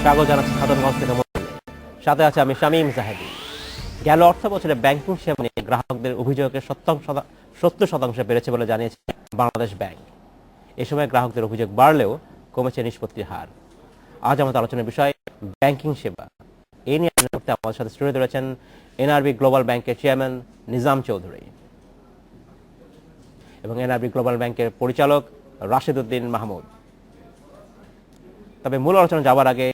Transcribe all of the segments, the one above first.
স্বাগত জানাচ্ছি সাধারণগঞ্জ থেকে। সাথে আছে আমি শামীম জাহেদি। গেল অর্থ বছরে ব্যাংকিং সেবা নিয়ে গ্রাহকদের অভিযোগের 70% বেড়েছে বলে জানিয়েছে বাংলাদেশ ব্যাংক। এ সময় গ্রাহকদের অভিযোগ বাড়লেও কমেছে নিষ্পত্তির হার। আজ আমাদের আলোচনার বিষয় ব্যাংকিং সেবা। এই নিয়ে আলোচনা করতে আমাদের সাথে স্টুডিওতে রয়েছেন এনআরবি গ্লোবাল ব্যাংকের চেয়ারম্যান নিজাম চৌধুরী এবং এনআরবি গ্লোবাল ব্যাংকের পরিচালক রাশেদ উদ্দিন মাহমুদ। তবে মূল আলোচনা যাওয়ার আগে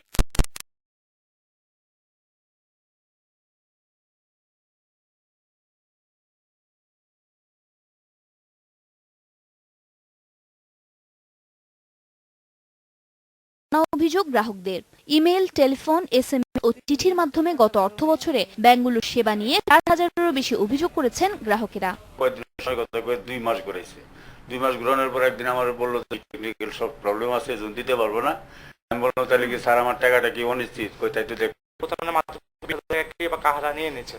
অভিযোগ গ্রাহকদের ইমেল, টেলিফোন, এসএমএস ও চিঠির মাধ্যমে গত অর্থ বছরে ব্যাংকগুলোর সেবা নিয়ে ৪,০০০-এরও বেশি অভিযোগ করেছেন গ্রাহকেরা। 2 মাস করেছে। 2 মাস গ্রহণের পর একদিন আমার বললো টেকনিক্যাল সব প্রবলেম আছে, এজন্য দিতে পারবো না। আমি বললাম তাহলে কি স্যার আমার টাকাটা কি অনিশ্চিত, কই তাই তো দেখ প্রথমে মাত্র বা কাহারা নিয়ে নিয়েছে।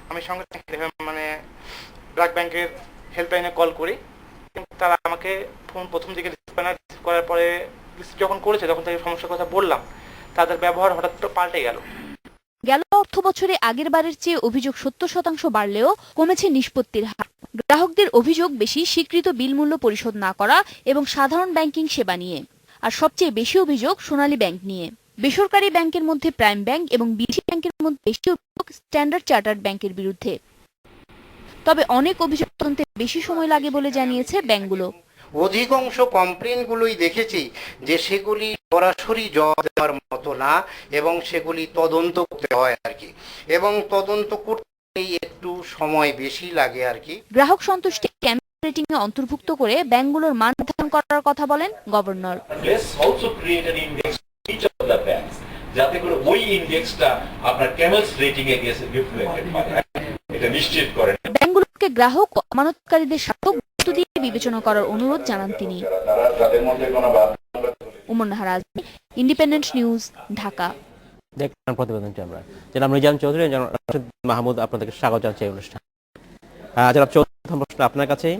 আমি সঙ্গে মানে ব্র্যাক ব্যাংকের হেল্পলাইনে কল করি, কিন্তু তারা আমাকে ফোন প্রথম দিকে রিসিভ করার পরে যখন করেছে তখন তাকে সমস্যার কথা বললাম, তাদের ব্যবহার হঠাৎ পাল্টে গেল। গেল অর্থ বছরে আগের বারের চেয়ে অভিযোগ 70% বাড়লেও কমেছে নিষ্পত্তির হার। গ্রাহকদের অভিযোগ বেশি স্বীকৃত বিল মূল্য পরিশোধ না করা এবং সাধারণ ব্যাংকিং সেবা নিয়ে। আর সবচেয়ে বেশি অভিযোগ সোনালী ব্যাংক নিয়ে। বেসরকারি ব্যাংকের মধ্যে প্রাইম ব্যাংক এবং বিদেশি ব্যাংকের মধ্যে বেশি অভিযোগ স্ট্যান্ডার্ড চার্টার্ড ব্যাংকের বিরুদ্ধে। তবে অনেক অভিযোগ তদন্তে বেশি সময় লাগে বলে জানিয়েছে ব্যাংকগুলো। অধিকাংশ কমপ্লেনগুলোই দেখেছি যে সেগুলি সরাসরি জবাব দেওয়ার মতো না এবং সেগুলি তদন্ত করতে হয় আর কি, এবং তদন্ত করতে একটু সময় বেশি লাগে আর কি। গ্রাহক সন্তুষ্টি ক্যাম্পেইন রেটিং এ অন্তর্ভুক্ত করে ব্যাংকগুলোর মান নির্ধারণ করার কথা বলেন গভর্নর। যাতে করে ওই ইনডেক্সটা আপনার ক্যামেলস রেটিং এ গিয়ে রিফ্লেক্টেড হয়, এটা নিশ্চিত করেন। ব্যাংকগুলোকে গ্রাহক ও আমানতকারীদের স্বার্থ গুরুত্ব দিয়ে বিবেচনা করার অনুরোধ জানান তিনি। Umar Nahar Azmi, independent news, Dhaka. দেখলাম প্রতিবেদনটি আমরা। জনাব নিজাম চৌধুরী, জনাব রাশেদ মাহমুদ, আপনাদেরকে স্বাগত জানাচ্ছি এই অনুষ্ঠানে। জনাব চৌধুরী, প্রথম প্রশ্ন আপনার কাছেই।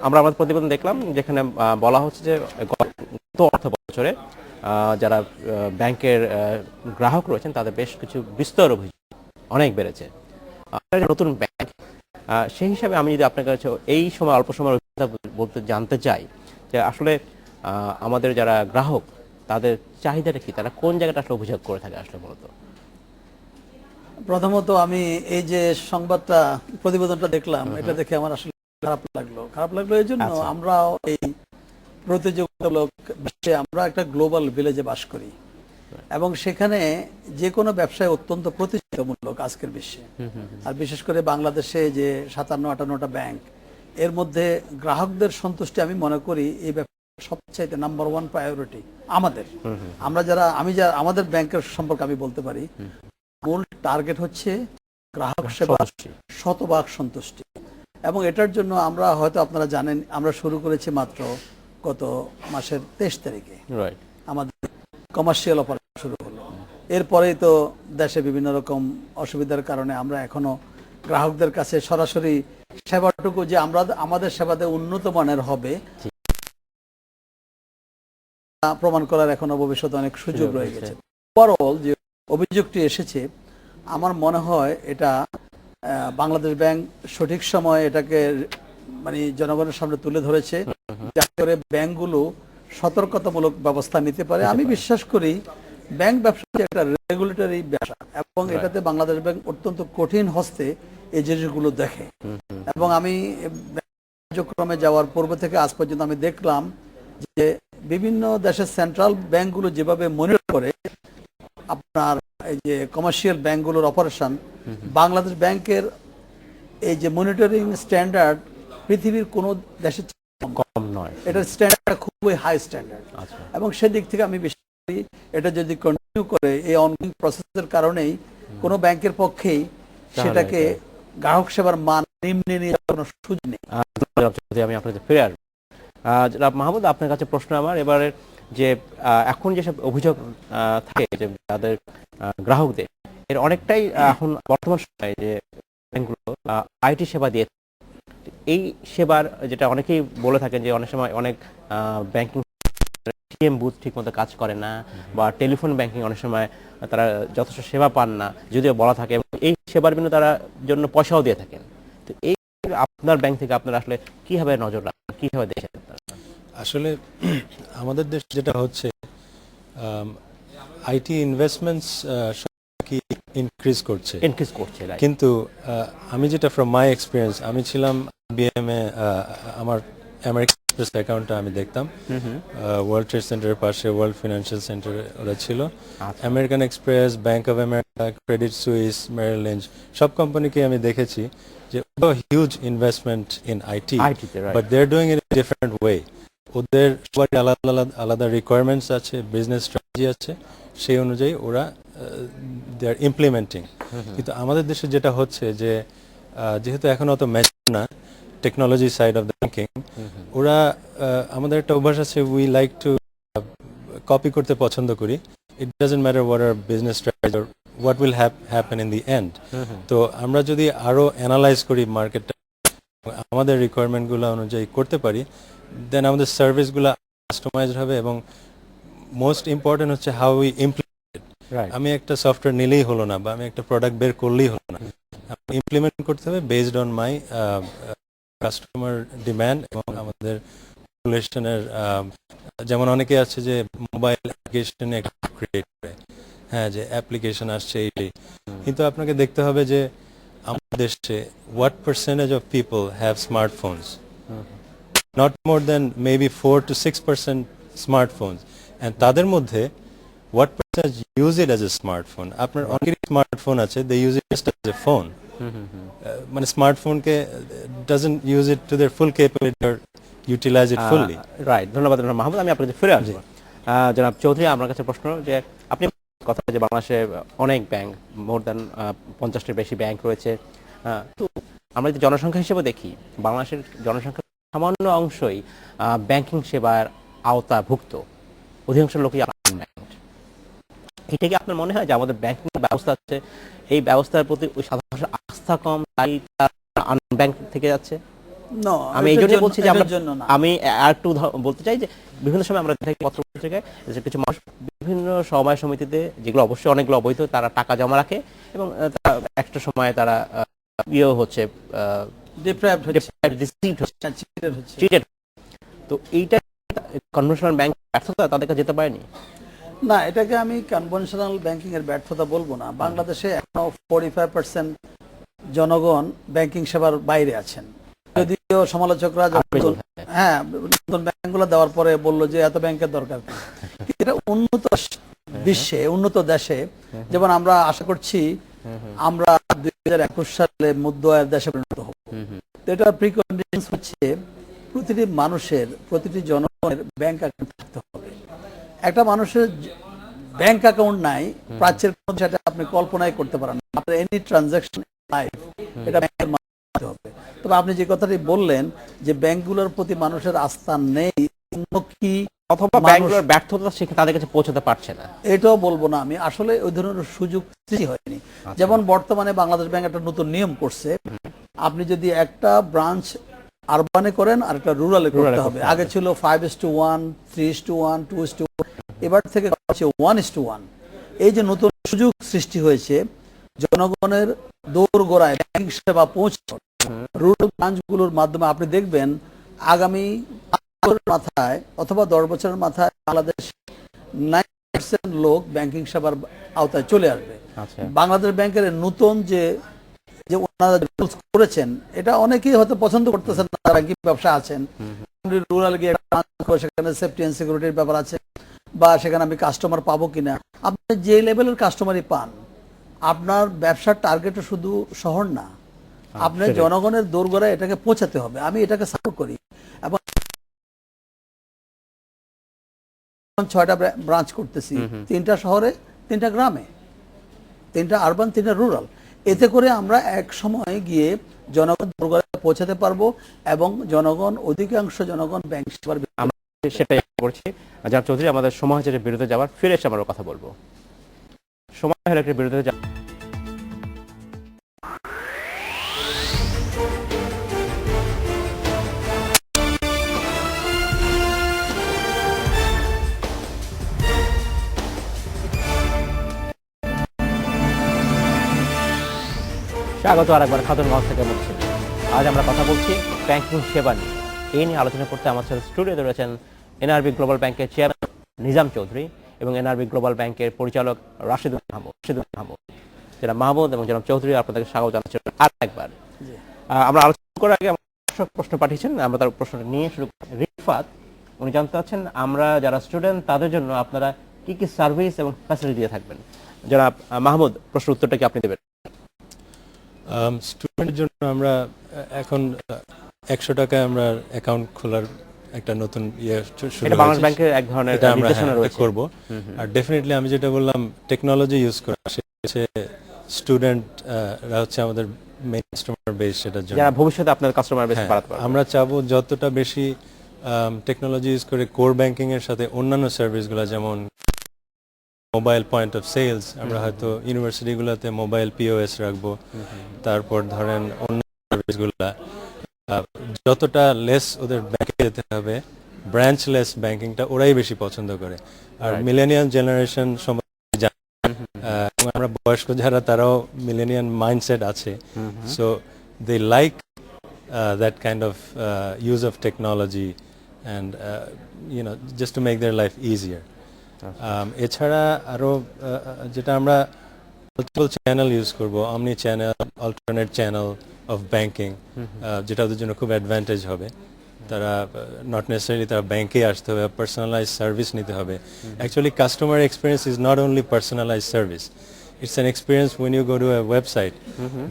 আমরা আমাদের প্রতিবেদন দেখলাম যেখানে বলা হচ্ছে যে গত অর্থ বছরে যারা ব্যাংকের গ্রাহক রয়েছেন তাদের বেশ কিছু বিস্তর অভিযোগ অনেক বেড়েছে। নতুন ব্যাংক, সেই হিসাবে আমি যদি আপনার কাছে এই সময় অল্প সময়ের অভিজ্ঞতা বলতে জানতে চাই যে আসলে আমাদের যারা গ্রাহক তাদের চাহিদাটা কি, তারা কোন জায়গাটা আসলে অভিযোগ করে থাকে আসলে মূলত? প্রথমত আমি এই যে সংবাদটা প্রতিবেদনটা দেখলাম, এটা দেখে আমার আসলে খারাপ লাগলো এই জন্য আমরাও এই প্রতিযোগিতামূলক বিশ্বে আমরা একটা গ্লোবাল ভিলেজে বাস করি এবং সেখানে যে কোনো ব্যবসায় অত্যন্ত প্রতিযোগিতামূলক আজকের বিশ্বে। আর বিশেষ করে বাংলাদেশে যে 57-58টা ব্যাংক, এর মধ্যে গ্রাহকদের সন্তুষ্টি আমি মনে করি এই সবচাইতে নাম্বার 1 প্রায়োরিটি আমাদের। আমাদের ব্যাংকের সম্পর্কে আমি বলতে পারি মূল টার্গেট হচ্ছে গ্রাহক সেবা, শতভাগ সন্তুষ্টি। এবং এটার জন্য আমরা হয়তো আপনারা জানেন আমরা শুরু করেছি মাত্র গত মাসের 23 তারিখে আমাদের কমার্শিয়াল অপারেশন শুরু হলো। এরপরেই তো দেশে বিভিন্ন রকম অসুবিধার কারণে আমরা এখনো গ্রাহকদের কাছে সরাসরি সেবাটুকু যে আমাদের সেবাতে উন্নত মানের হবে প্রমাণ করার এখনো ভবিষ্যতে অনেক সুযোগ রয়ে গেছে। ওভারঅল যে অভিযোগটি এসেছে আমার মনে হয় এটা বাংলাদেশ ব্যাংক সঠিক সময়ে এটাকে মানে জনগণের সামনে তুলে ধরেছে যাতে করে ব্যাংকগুলো সতর্কতামূলক ব্যবস্থা নিতে পারে। আমি বিশ্বাস করি ব্যাংক ব্যবসা একটা রেগুলেটরি ব্যবসা এবং এটাতে বাংলাদেশ ব্যাংক অত্যন্ত কঠিন হস্তে এই জিনিসগুলো দেখে। এবং আমি কার্যক্রমে যাওয়ার পূর্ব থেকে আজ পর্যন্ত আমি দেখলাম যে বিভিন্ন দেশের সেন্ট্রাল ব্যাংকগুলো যেভাবে মনিটর করে আপনার এই যে কমার্শিয়াল ব্যাংকগুলোর অপারেশন, বাংলাদেশ ব্যাংকের এই যে মনিটরিং স্ট্যান্ডার্ড পৃথিবীর কোনো দেশের কম নয়। এটার স্ট্যান্ডার্ড খুবই হাই স্ট্যান্ডার্ড। এবং সেদিক থেকে আমি বিশ্বাস করি এটা যদি কন্টিনিউ করে এই অনগোয়িং প্রসেসের কারণেই কোনো ব্যাংকের পক্ষেই সেটাকে গ্রাহক সেবার মান নিম্নে নিয়ে যাওয়ার কোনো সুযোগ নেই। আমি আপনাদের ফিরে আসবো। জনাব মাহমুদ, আপনার কাছে প্রশ্ন আমার এবারে যে এখন যেসব অভিযোগ থাকে যে তাদের গ্রাহকদের, এর অনেকটাই এখন বর্তমান সময়ে যে ব্যাংকগুলো আইটি সেবা দিয়ে এই সেবার যেটা অনেকেই বলে থাকেন যে অনেক সময় অনেক ব্যাংকিং এটিএম বুথ ঠিকমতো কাজ করে না, বা টেলিফোন ব্যাংকিং অনেক সময় তারা যথেষ্ট সেবা পান না, যদিও বলা থাকে, এবং এই সেবার জন্য তারা জন্য পয়সাও দিয়ে থাকেন। তো এই আপনার ব্যাংক থেকে আপনারা আসলে কিভাবে নজর রাখেন, কিভাবে দেখেন? আসলে আমাদের দেশ যেটা হচ্ছে আইটি ইনভেস্টমেন্টস কি ইনক্রিজ করছে, right? কিন্তু আমি যেটা ফ্রম মাই এক্সপিরিয়েন্স, আমি ছিলাম বিএমএ, আমার আমেরিকান এক্সপ্রেস অ্যাকাউন্টটা আমি দেখতাম, ওয়ার্ল্ড ট্রেড সেন্টারের পাশে ওয়ার্ল্ড ফিনান্সিয়াল সেন্টার ওরা ছিল। American Express, Bank of America, Credit Suisse, Merrill Lynch, সব কোম্পানিকে আমি দেখেছি যে huge investment in IT, but they are doing it in different way. ওদের সবারই আলাদা আলাদা রিকোয়ারমেন্টস আছে, বিজনেস স্ট্র্যাটেজি আছে, সেই অনুযায়ী ওরা দে আর ইমপ্লিমেন্টিং। কিন্তু আমাদের দেশে যেটা হচ্ছে যে যেহেতু এখন অত ম্যাচিউর না technology side of the banking, ওরা আমাদের একটা অভ্যাস আছে, উই লাইক টু কপি করতে পছন্দ করি। It doesn't matter what are business strategy or what will happen in the end. তো আমরা যদি আরো অ্যানালাইজ করি মার্কেটটা, আমাদের রিকোয়ারমেন্টগুলো অনুযায়ী করতে পারি, দেন আমাদের সার্ভিসগুলো কাস্টমাইজড হবে, এবং মোস্ট ইম্পর্টেন্ট হচ্ছে হাউ উই ইমপ্লিমেন্ট। আমি একটা সফটওয়্যার নিলেই হলো না, বা আমি একটা প্রোডাক্ট বের করলেই হলো না, ইমপ্লিমেন্ট করতে হবে based on my customer demand এবং আমাদের পপুলেশনের। যেমন অনেকে আছে যে মোবাইল অ্যাপ্লিকেশনে ক্রিয়েট করে, হ্যাঁ, যে অ্যাপ্লিকেশন আসছে এইটাই, কিন্তু আপনাকে দেখতে হবে যে আমাদের দেশে what percentage of people have smartphones, not more than maybe 4 to 6% smartphones, and তাদের মধ্যে what percentage use it as a smartphone? আপনার অনেকেরই স্মার্টফোন আছে, they use it just as a phone, মানে স্মার্টফোনকে doesn't use it to their full capability or utilize it fully. Right, ধন্যবাদ মাহমুদ। আমি আপনার কাছে ফিরে আসবো। জনাব চৌধুরী, আপনার কাছে প্রশ্ন, যে আপনি কথা যে বাংলাদেশে অনেক ব্যাংক, মোর দ্যান 50-টির বেশি ব্যাংক রয়েছে, তো আমরা যদি জনসংখ্যা হিসেবে দেখি, বাংলাদেশের জনসংখ্যা সামান্য অংশই ব্যাংকিং সেবার আওতাভুক্ত, অধিকাংশ লোকই আনব্যাংকড। এটা কি আপনার মনে হয় যে আমাদের ব্যাংকিং ব্যবস্থা আছে, এই ব্যবস্থার প্রতি ওই সাধারণ মানুষের আস্থা কম, তাই আনব্যাংক থেকে যাচ্ছে? আমি এই জন্য বলছি যে আমি আর একটু বলতে চাই যে বিভিন্ন সময় আমরা দেখি পত্রপত্রিকায় যে কিছু মানুষ বিভিন্ন সময় সমিতিতে, যেগুলো অবশ্যই অনেকগুলো অবৈধ, তারা টাকা জমা রাখে এবং তারা একটা সময় তারা হচ্ছে তো এইটা কনভেনশনাল ব্যাংক ব্যর্থতা, তাদের কাছে যেতে পারেনি? না, এটাকে আমি কনভেনশনাল ব্যাংকিং এর ব্যর্থতা বলবো না। বাংলাদেশে এখনো 45% জনগণ ব্যাংকিং সেবার বাইরে আছেন, যদিও সমালোচকরা হ্যাঁ নতুন ব্যাংকগুলো দেওয়ার পরে বললো যে এত ব্যাংকের দরকার, এটা উন্নত বিশ্বে, উন্নত দেশে, যেমন আমরা আশা করছি আমরা 2021 সালে মধ্য আয়ের দেশে পরিণত হব। এটার প্রিকন্ডিশন হচ্ছে প্রতিটি মানুষের, প্রতিটি জনগণের ব্যাংক অ্যাকাউন্ট থাকতে হবে। একটা মানুষের ব্যাংক অ্যাকাউন্ট নাই, প্রাচ্যের কোনো সেটা আপনি কল্পনাই করতে পারেন না। আপনার এনি ট্রানজাকশন লাইফ এটা ব্যাংকের মাধ্যমে হবে। তবে আপনি যে কথাটি বললেন যে ব্যাংকগুলোর প্রতি মানুষের আস্থা নেই, কি অথবা ব্যাংকগুলোর ব্যর্থতা সেখানে তাদের কাছে পৌঁছাতে পারছে না, এটাও বলবো না আমি। আসলে ওই ধরনের সুযোগ সৃষ্টি হয়নি। যেমন বর্তমানে বাংলাদেশ ব্যাংক একটা নতুন নিয়ম করছে, আপনি যদি একটা ব্রাঞ্চ আরবানে করেন আর একটা রুরালে করতে হবে। আগে ছিল 5:1, 3:1, 2:1, এবার থেকে 1:1। এই যে নতুন সুযোগ সৃষ্টি হয়েছে, জনগণের দোরগোড়ায় ব্যাংকিং সেবা পৌঁছানো রুরাল ব্রাঞ্চগুলোর মাধ্যমে, আপনি দেখবেন আগামী 5 বছরের মাথায় অথবা 10 বছরের মাথায় বাংলাদেশ 9% লোক ব্যাংকিং সেবার আওতায় চলে আসবে। বাংলাদেশ ব্যাংকের নতুন যে ওনারা রুলস করেছেন, এটা অনেকেই হয়তো পছন্দ করতেছেন না, ব্যাংকিং ব্যবসা আছেন, রুরাল গিয়ে সেখানে সেফটি এন্ড সিকিউরিটির ব্যাপার আছে, বা সেখানে আমি কাস্টমার পাবো কিনা। আপনি যে লেভেলের কাস্টমারই পান, আপনার ব্যবসার টার্গেট শুধু শহর না, আপনার জনগণের দোরগোড়ায় এটাকে পৌঁছাতে হবে। আমি এটাকে সাপোর্ট করি। এবং 6টা ব্রাঞ্চ করতেছি, 3টা শহরে, 3টা গ্রামে, 3টা আরবান, 3টা রুরাল। এতে করে আমরা এক সময় গিয়ে জনগণ দোরগোড়ায় পৌঁছাতে পারবো এবং জনগণ, অধিকাংশ জনগণ ব্যাংক সেবার, সেটাই করছি। যারা চৌধুরী, আমাদের সময় হচ্ছে বিরতিতে যাওয়ার, ফিরে এসে আমরা কথা বলবো। সময় হলে একটা বিরতিতে যাওয়া। স্বাগত আরেকবার খাতুনগঞ্জ থেকে বলছি। আজ আমরা কথা বলছি ব্যাংকিং সেবা নিয়ে। এই নিয়ে আলোচনা করতে আমার সাথে স্টুডিওতে রয়েছেন এনআরবি গ্লোবাল ব্যাংকের চেয়ারম্যান নিজাম চৌধুরী এবং এনআরবি গ্লোবাল ব্যাংকের পরিচালক রাশিদুল মাহমুদ। যারা মাহমুদ এবং যারা চৌধুরী, আপনাদেরকে স্বাগত জানাচ্ছি আর একবার। আমরা আলোচনা করার আগে আমার দর্শক প্রশ্ন পাঠিয়েছেন, আমরা তার প্রশ্নটা নিয়ে শুরু করি। রিফাত উনি জানতে চাচ্ছেন, আমরা যারা স্টুডেন্ট তাদের জন্য আপনারা কি কি সার্ভিস এবং ফ্যাসিলিটি দিয়ে থাকবেন। যারা মাহমুদ, প্রশ্ন উত্তরটা কি আপনি দেবেন? স্টুডেন্টের জন্য আমরা এখন 100 টাকায় আমরা অ্যাকাউন্ট খোলার একটা নতুন শুরু এটা বাংলাদেশ হয়েছে। ব্যাংকের এক ধরনের এটা আমরা নির্দেশনা রয়েছে করব। আর ডেফিনেটলি আমি যেটা বললাম, টেকনোলজি ইউজ করা, স্টুডেন্ট হচ্ছে আমাদের মেইন কাস্টমার বেস, সেটার জন্য যারা ভবিষ্যতে আপনার কাস্টমার বেস হ্যাঁ, বাড়াতে পারবে। আমরা চাবো যতটা বেশি টেকনোলজি ইউজ করে কোর ব্যাংকিং এর সাথে অন্যান্য সার্ভিসগুলো, যেমন মোবাইল পয়েন্ট অফ সেলস, আমরা হয়তো ইউনিভার্সিটিগুলোতে মোবাইল পিওএস রাখবো। তারপর ধরেন অন্য সার্ভিসগুলো যতটা লেস ওদের ব্যাংকে যেতে হবে, ব্রাঞ্চলেস ব্যাংকিংটা ওরাই বেশি পছন্দ করে। আর মিলেনিয়াল জেনারেশন সম্বন্ধে জানি, এবং আমরা বয়স্ক যারা, তারাও মিলেনিয়াল মাইন্ডসেট আছে। So they like that kind of use of technology and just to make their life easier. এছাড়া আরো যেটা আমরা মাল্টিপল চ্যানেল ইউজ করব, অমনি channel, alternate channel of banking, যেটা ওদের জন্য খুব অ্যাডভান্টেজ হবে। তারা নট নেসেসারিলি তারা ব্যাংকে আসতে হবে, পার্সোনালাইজ সার্ভিস নিতে হবে। Actually customer experience is not only personalize service, it's an experience when you go to a website.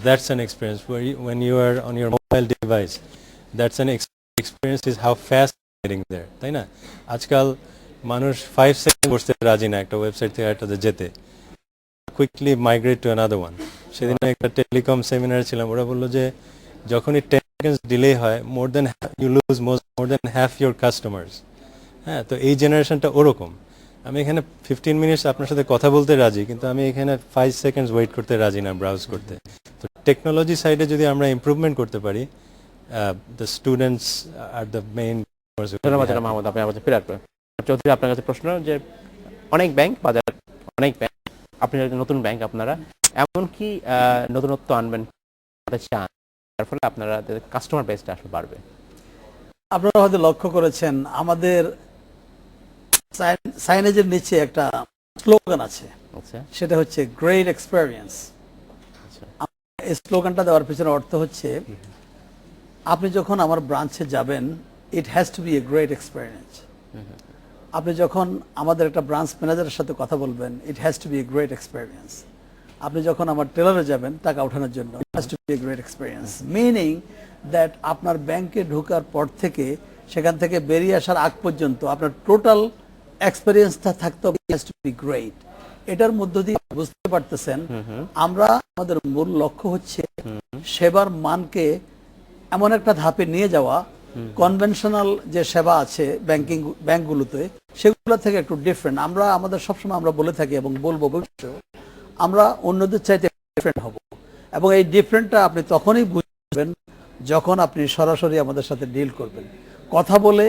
That's an experience when you are on your mobile device. That's an experience is how fast you're getting there, তাই না? আজকাল মানুষ 5 second বসতে রাজি না একটা website থেকে আরেকটাতে যেতে, quickly migrate to another one. সেদিন একটা টেলিকম সেমিনার ছিলাম, ওরা বললো যে যখনই 10 সেকেন্ডস ডিলে হয়, মোর দেন হাফ ইউর কাস্টমার্স। হ্যাঁ, তো এই জেনারেশনটা ওরকম। আমি এখানে 15 মিনিটস আপনার সাথে কথা বলতে রাজি, কিন্তু আমি এখানে 5 সেকেন্ডস ওয়েট করতে রাজি না ব্রাউজ করতে। তো টেকনোলজি সাইডে যদি আমরা ইমপ্রুভমেন্ট করতে পারি, the students are the main. ধন্যবাদ মাহমুদ, আপনি আমাদের ফিরে আসবেন। চৌধুরী, আপনার কাছে প্রশ্ন যে অনেক ব্যাংক, আপনি নতুন ব্যাংক, আপনারা এমন কি নতুনত্ব আনবেন চান, তার ফলে আপনারা কাস্টমার বেসটা আসলে বাড়বে? আপনারা হয়তো লক্ষ্য করেছেন আমাদের সাইনেজের নিচে একটা স্লোগান আছে, সেটা হচ্ছে গ্রেট এক্সপেরিয়েন্স। এই স্লোগানটা দেওয়ার পিছনে অর্থ হচ্ছে, আপনি যখন আমার ব্রাঞ্চে যাবেন, it has to be a great experience. আপনি যখন আমাদের একটা ব্রাঞ্চ ম্যানেজারের সাথে কথা বলবেন, it has to be a great experience. আপনি যখন আমার টেলারে যাবেন টাকা ওঠানোর জন্য, it has to be a great experience. Meaning that আপনার ব্যাংকে ঢোকার পর থেকে সেখান থেকে বেরিয়ে আসার আগ পর্যন্ত আপনার টোটাল এক্সপেরিয়েন্সটা থাকতে হবে, হ্যাজ টু বি গ্রেট। এটার মধ্য দিয়ে বুঝতে পারতেছেন আমরা আমাদের মূল লক্ষ্য হচ্ছে সেবার মানকে এমন একটা ধাপে নিয়ে যাওয়া, কনভেনশনাল যে সেবা আছে ব্যাংকগুলোতে, সেগুলো থেকে একটু ডিফারেন্ট। আমরা আমাদের সবসময় আমরা বলে থাকি এবং বলবো, আমরা অন্যদের চাইতে ডিফারেন্ট হব, এবং এই ডিফারেন্টটা আপনি তখনই বুঝবেন যখন আপনি সরাসরি আমাদের সাথে ডিল করবেন। কথা বলে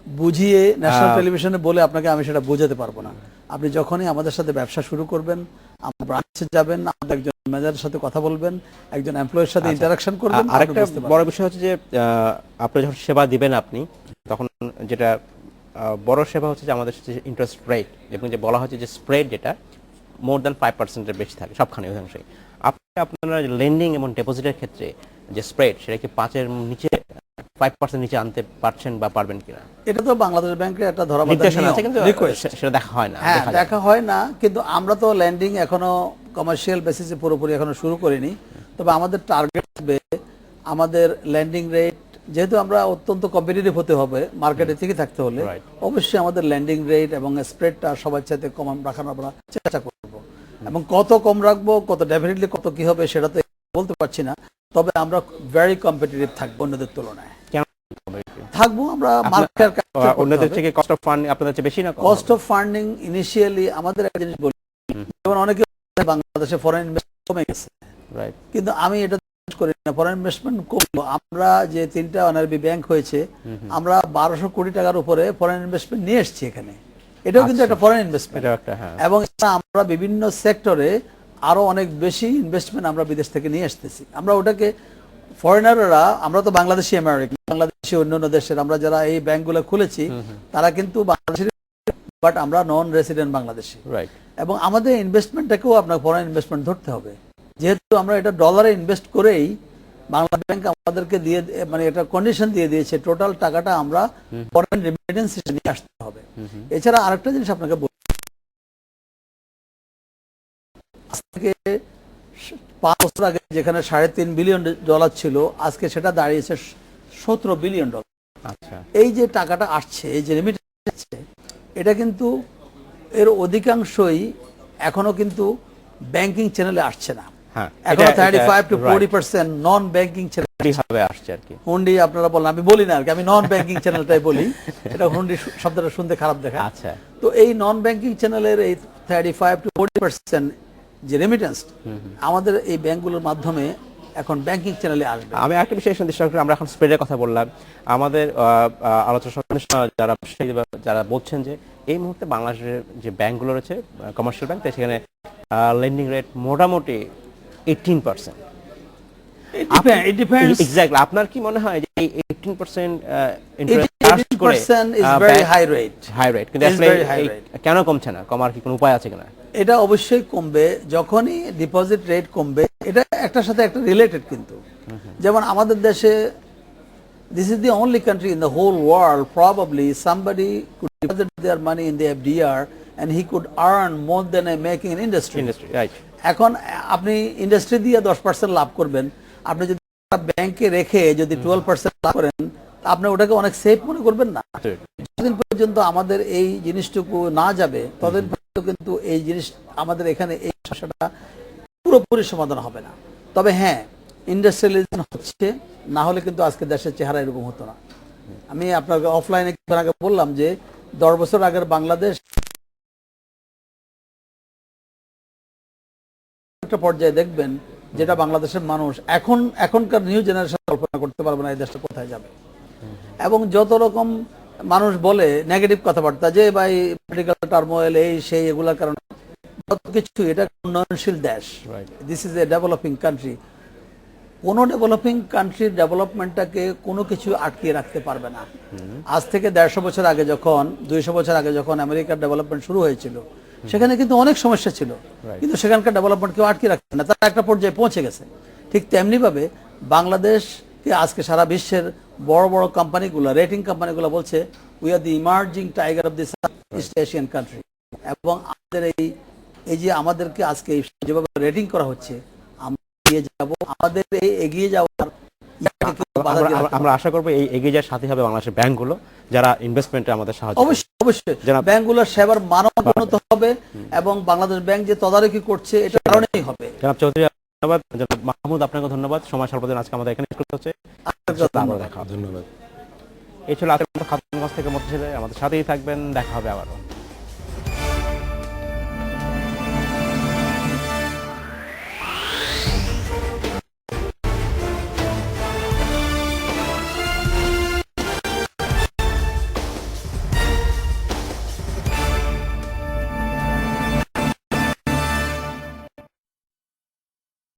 বুঝিয়ে ন্যাশনাল টেলিভিশনে বলে আপনাকে আমি সেটা বোঝাতে পারবো না। আপনি যখনই আমাদের সাথে ব্যবসা শুরু করবেন, আমার ব্রাঞ্চে যাবেন, আমাদের একজন ম্যানেজারের সাথে কথা বলবেন, একজন এমপ্লয়ের সাথে ইন্টারাকশন করবেন। আরেকটা বড় বিষয় হচ্ছে যে আপনি যখন সেবা দিবেন, আপনি তখন যেটা বড় সেবা হচ্ছে যে আমাদের ইন্টারেস্ট রেট, এবং যে বলা হচ্ছে যে স্প্রেড, যেটা মোর দ্যান 5%-এর বেশি থাকে সবখানে অধিকাংশই। আপনারা লেন্ডিং এবং ডিপোজিটের ক্ষেত্রে যে স্প্রেড, সেটা কি 5% নিচে আনতে পারছেন বা পারবেন কিনা? এটা তো বাংলাদেশ ব্যাংকের একটা ধরাবাঁধা আছে, কিন্তু সেটা দেখা হয় না। হ্যাঁ, দেখা হয় না, কিন্তু আমরা তো ল্যান্ডিং এখনো কমার্শিয়াল বেসিসে পুরোপুরি এখনো শুরু করিনি। তবে আমাদের টার্গেট হবে, আমাদের ল্যান্ডিং রেট, যেহেতু আমরা অত্যন্ত কম্পিটিটিভ হতে হবে মার্কেটে থেকে থাকতে হলে, অবশ্যই আমাদের ল্যান্ডিং রেট এবং স্প্রেডটা সবার চাইতে কম রাখার আমরা চেষ্টা করব। এবং কত কম রাখবো, কত ডেফিনেটলি কত কি হবে সেটা তো বলতে পারছি না, তবে আমরা ভেরি কম্পিটিটিভ থাকবো অন্যদের তুলনায়। থাকবো আমরা মার্কেট অন্যদের থেকে কস্ট অফ ফান্ডিং আপনাদের চেয়ে বেশি না? কস্ট অফ ফান্ডিং ইনিশিয়ালি আমাদের একটা জিনিস বলি, যেমন অনেকে বাংলাদেশে ফরেন ইনভেস্টমেন্ট কমে গেছে, কিন্তু আমি এটা করি না, ফরেন ইনভেস্টমেন্ট কমলো। আমরা যে 3টা এনআরবি ব্যাংক হয়েছে, আমরা 1200 কোটি টাকার উপরে ফরেন ইনভেস্টমেন্ট নিয়ে এসেছি এখানে। এটাও কিন্তু একটা ফরেন ইনভেস্টমেন্ট, এবং আমরা বিভিন্ন সেক্টরে আরো অনেক বেশি ইনভেস্টমেন্ট আমরা বিদেশ থেকে নিয়ে আসতেছি। আমরা ওটাকে ফরেনাররা, আমরা তো বাংলাদেশি আমেরিকান, বাংলাদেশি অন্যান্য দেশের, আমরা যারা এই ব্যাংকগুলো খুলেছি তারা কিন্তু বাংলাদেশের, বাট আমরা নন রেসিডেন্ট বাংলাদেশি। রাইট। এবং আমাদের ইনভেস্টমেন্টটাকেও আপনার ফরেন ইনভেস্টমেন্ট ধরতে হবে, যেহেতু আমরা এটা ডলারে ইনভেস্ট করেই বাংলা ব্যাংক আমাদেরকে দিয়ে, মানে এটা কন্ডিশন দিয়ে দিয়েছে টোটাল টাকাটা আমরা ফরেন রেমিটেন্স নিয়ে আসতে হবে। এছাড়া আরেকটা জিনিস আপনাকে বলি, আজ থেকে 5 বছর আগে যেখানে $3.5 বিলিয়ন ছিল, আজকে সেটা দাঁড়িয়েছে $17 বিলিয়ন। আচ্ছা। এই যে টাকাটা আসছে, এই যে রেমিটেন্স আসছে, এটা কিন্তু এর অধিকাংশই এখনো কিন্তু ব্যাংকিং চ্যানেলে আসছে না। হ্যাঁ, এখনো এটা 35 to right. 40% non banking channel ভাবে আসছে আর কি। হুন্ডি আপনারা বলেন, আমি বলি না আর কি, আমি নন ব্যাংকিং চ্যানেলটাই বলি, এটা হুন্ডি শব্দটা শুনতে খারাপ দেখা। আচ্ছা। তো এই নন ব্যাংকিং চ্যানেলের এই 35 to 40% যে রেমিটেন্স আমাদের এই ব্যাংকগুলোর মাধ্যমে এখন ব্যাংকিং চ্যানেলে আসবে। আমি একটা বিষয় দৃষ্টি রাখি, আমরা এখন স্প্রেডের কথা বললাম, আমাদের আলোচনা যারা বলছেন যে এই মুহূর্তে বাংলাদেশের যে ব্যাংকগুলো রয়েছে কমার্শিয়াল ব্যাংক, সেখানে লেন্ডিং রেট মোটামুটি 18%। এক্স্যাক্টলি, আপনার কি মনে হয় যে এই 18% ইন্টারেস্ট করে 18% is very high rate. High rate, কিন্তু আসলে কেন কমছে না? কমার কি কোনো উপায় আছে কিনা? এটা অবশ্যই কমবে, যখনই ডিপোজিট রেট কমবে। এটা একটার সাথে একটা রিলেটেড কিন্তু, যেমন আমাদের দেশে, this is the only country in the whole world probably somebody could deposit their money in the FDR and he could earn more than a making in industry. Right. এখন আপনি ইন্ডাস্ট্রি দিয়ে 10% লাভ করবেন, আপনি যদি ব্যাংকে রেখে যদি 12% লাভ করেন, আপনি ওটাকে অনেক সেফ মনে করবেন না? যতদিন পর্যন্ত আমাদের এই জিনিসটুকু না যাবে, ততদিন পর্যন্ত কিন্তু এই জিনিস আমাদের এখানে এই সমস্যাটা পুরোপুরি সমাধান হবে না। তবে হ্যাঁ, ইন্ডাস্ট্রিয়ালাইজেশন হচ্ছে, না হলে কিন্তু আজকে দেশের চেহারা এরকম হতো না। আমি আপনাকে অফলাইনে আগে বললাম যে 10 বছর আগের বাংলাদেশ একটা পর্যায়ে দেখবেন যেটা বাংলাদেশের মানুষ এখনকার নিউ জেনারেশন কল্পনা করতে পারবে না এই দেশটা কোথায় যাবে। এবং যত রকম মানুষ বলে নেগেটিভ কথাবার্তা যে ভাই পলিটিক্যাল টার্মোয়েল, এই সেই, এগুলোর কারণে, যত কিছু, এটা উন্নয়নশীল দেশ, this is a developing country. কোনো ডেভেলপিং কান্ট্রির ডেভেলপমেন্টটাকে কোনো কিছু আটকিয়ে রাখতে পারবে না। আজ থেকে 150 বছর আগে যখন, 200 বছর আগে যখন আমেরিকার ডেভেলপমেন্ট শুরু হয়েছিল, সেখানে কিন্তু অনেক সমস্যা ছিল, কিন্তু সেখানকার ডেভেলপমেন্ট কেউ আটকে রাখতে না, তারা একটা পর্যায়ে পৌঁছে গেছে। ঠিক তেমনি ভাবে বাংলাদেশকে আজকে সারা বিশ্বের বড় বড় কোম্পানিগুলো, রেটিং কোম্পানিগুলো বলছে we are the emerging tiger of the east Asian country. এবং আমাদের এই যে আমাদেরকে আজকে যেভাবে রেটিং করা হচ্ছে, আমরা এগিয়ে যাব, আমাদের এই এগিয়ে যাওয়ার আমরা আশা করবো এই এগিয়ে যাওয়ার সাথে হবে বাংলাদেশের ব্যাংকগুলো, যারা ইনভেস্টমেন্টে আমাদের সাহায্য। অবশ্যই ব্যাংকগুলোর সেবার মানও উন্নত হবে, এবং বাংলাদেশ ব্যাংক যে তদারকি করছে এটা কারণেই হবে। জনাব চৌধুরী ধন্যবাদ, জনাব মাহমুদ আপনাকে ধন্যবাদ, সময় স্বল্পদিন আজকে আমাদের এখানে হচ্ছে। ধন্যবাদ। এই ছিল আজকের খাতুনগঞ্জ থেকে মধ্যে, আমাদের সাথেই থাকবেন, দেখা হবে আবারও।